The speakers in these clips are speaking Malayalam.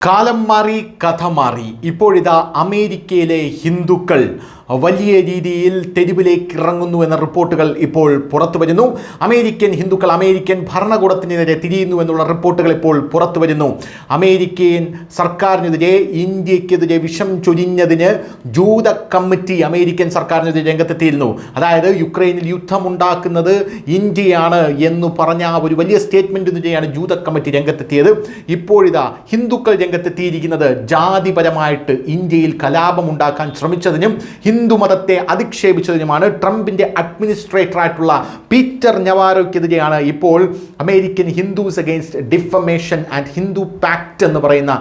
കാലം മാറി കഥ മാറി. ഇപ്പോഴിതാ അമേരിക്കയിലെ ഹിന്ദുക്കൾ വലിയ രീതിയിൽ തെരുവിലേക്ക് ഇറങ്ങുന്നു എന്ന റിപ്പോർട്ടുകൾ ഇപ്പോൾ പുറത്തു വരുന്നു. അമേരിക്കൻ ഹിന്ദുക്കൾ അമേരിക്കൻ ഭരണകൂടത്തിനെതിരെ തിരിയുന്നു എന്നുള്ള റിപ്പോർട്ടുകൾ ഇപ്പോൾ പുറത്തു വരുന്നു. അമേരിക്കൻ സർക്കാരിനെതിരെ, ഇന്ത്യക്കെതിരെ വിഷം ചൊരിഞ്ഞതിന് ജൂത കമ്മിറ്റി അമേരിക്കൻ സർക്കാരിനെതിരെ രംഗത്തെത്തിയിരുന്നു. അതായത് യുക്രൈനിൽ യുദ്ധമുണ്ടാക്കുന്നത് ഇന്ത്യയാണ് എന്ന് പറഞ്ഞ ആ ഒരു വലിയ സ്റ്റേറ്റ്മെന്റിനെതിരെയാണ് ജൂത കമ്മിറ്റി രംഗത്തെത്തിയത്. ഇപ്പോഴിതാ ഹിന്ദുക്കൾ രംഗത്തെത്തിയിരിക്കുന്നത് ജാതിപരമായിട്ട് ഇന്ത്യയിൽ കലാപമുണ്ടാക്കാൻ ശ്രമിച്ചതിനും ഹിന്ദു മതത്തെ അധിക്ഷേപിച്ചതിനുമാണ്. ട്രംപിന്റെ അഡ്മിനിസ്ട്രേറ്ററായിട്ടുള്ള പീറ്റർ നവാരോയ്ക്കെതിരെയാണ് ഇപ്പോൾ American Hindus against defamation and Hindu pact എന്ന് പറയുന്ന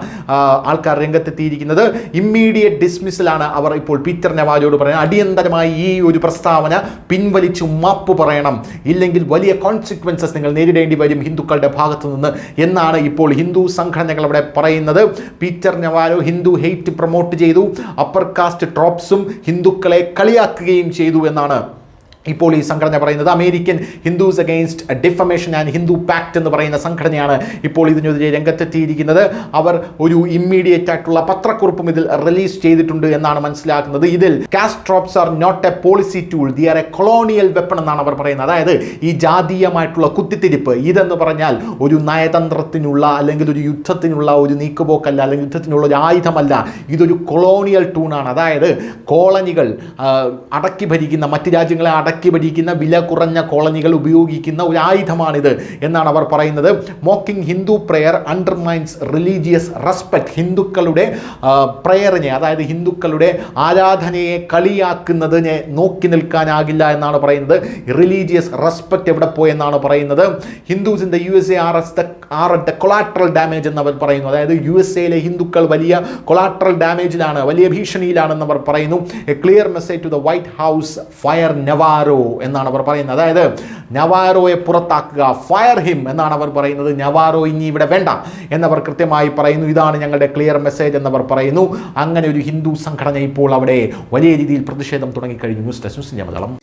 ആൾക്കാർ രംഗത്തെത്തിയിരിക്കുന്നത്. ഇമ്മീഡിയറ്റ് ഡിസ്മിസലാണ് അവർ ഇപ്പോൾ പീറ്റർ നവാരോയോട് പറയുന്നത്. അടിയന്തരമായി ഈ ഒരു പ്രസ്താവന പിൻവലിച്ചു മാപ്പ് പറയണം, ഇല്ലെങ്കിൽ വലിയ കോൺസിക്വൻസസ് നിങ്ങൾ നേരിടേണ്ടി വരും ഹിന്ദുക്കളുടെ ഭാഗത്തു നിന്ന് എന്നാണ് ഇപ്പോൾ ഹിന്ദു സംഘടനകൾ അവിടെ പറയുന്നത്. Peter Navarro Hindu hate promote ചെയ്തു, അപ്പർ കാസ്റ്റ് ട്രോപ്സും ഹിന്ദുക്കളെ കളിയാക്കുകയും ചെയ്തു എന്നാണ് ഇപ്പോൾ ഈ സംഘടന പറയുന്നത്. American Hindus against defamation and Hindu pact എന്ന് പറയുന്ന സംഘടനയാണ് ഇപ്പോൾ ഇതിനെതിരെ രംഗത്തെത്തിയിരിക്കുന്നത്. അവർ ഒരു ഇമ്മീഡിയറ്റ് ആയിട്ടുള്ള പത്രക്കുറിപ്പും ഇതിൽ റിലീസ് ചെയ്തിട്ടുണ്ട് എന്നാണ് മനസ്സിലാക്കുന്നത്. ഇതിൽ caste tropes are not a policy tool, they are a colonial weapon എന്നാണ് അവർ പറയുന്നത്. അതായത് ഈ ജാതീയമായിട്ടുള്ള കുത്തിത്തിരിപ്പ് ഇതെന്ന് പറഞ്ഞാൽ ഒരു നയതന്ത്രത്തിനുള്ള അല്ലെങ്കിൽ ഒരു യുദ്ധത്തിനുള്ള ഒരു നീക്കുപോക്കല്ല, അല്ലെങ്കിൽ യുദ്ധത്തിനുള്ള ഒരു ആയുധമല്ല. ഇതൊരു കൊളോണിയൽ ടൂണാണ്. അതായത് കോളനികൾ അടക്കി ഭരിക്കുന്ന, മറ്റ് രാജ്യങ്ങളെ അടക്കി ഭരിക്കുന്ന വില കുറഞ്ഞ കോളനികൾ ഉപയോഗിക്കുന്ന ഒരു ആയുധമാണിത് എന്നാണ് അവർ പറയുന്നത്. Mocking Hindu prayer undermines religious respect, ഹിന്ദുക്കളുടെ പ്രെയറിനെ, അതായത് ഹിന്ദുക്കളുടെ ആരാധനയെ കളിയാക്കുന്നതിനെ നോക്കി നിൽക്കാനാകില്ല എന്നാണ് പറയുന്നത്. റിലീജിയസ് റെസ്പെക്ട് എവിടെ പോയെന്നാണ് പറയുന്നത്. Hindus in the USA are at the collateral damage എന്നവർ പറയുന്നു. അതായത് USA ഹിന്ദുക്കൾ വലിയ കൊളാട്രൽ ഡാമേജിലാണ്, വലിയ ഭീഷണിയിലാണെന്ന് അവർ പറയുന്നു. A clear message to the White House, fire Navarro എന്നാണ് അവർ പറയുന്നത്. അതായത് നവാരോയെ പുറത്താക്കുക, ഫയർ ഹിം എന്നാണ് അവർ പറയുന്നത്. നവാരോ ഇനി ഇവിടെ വേണ്ട എന്നവർ കൃത്യമായി പറയുന്നു. ഇതാണ് ഞങ്ങളുടെ ക്ലിയർ മെസ്സേജ് എന്നവർ പറയുന്നു. അങ്ങനെ ഒരു ഹിന്ദു സംഘടന ഇപ്പോൾ അവിടെ വലിയ രീതിയിൽ പ്രതിഷേധം തുടങ്ങിക്കഴിഞ്ഞു. News desk, news India Malayalam.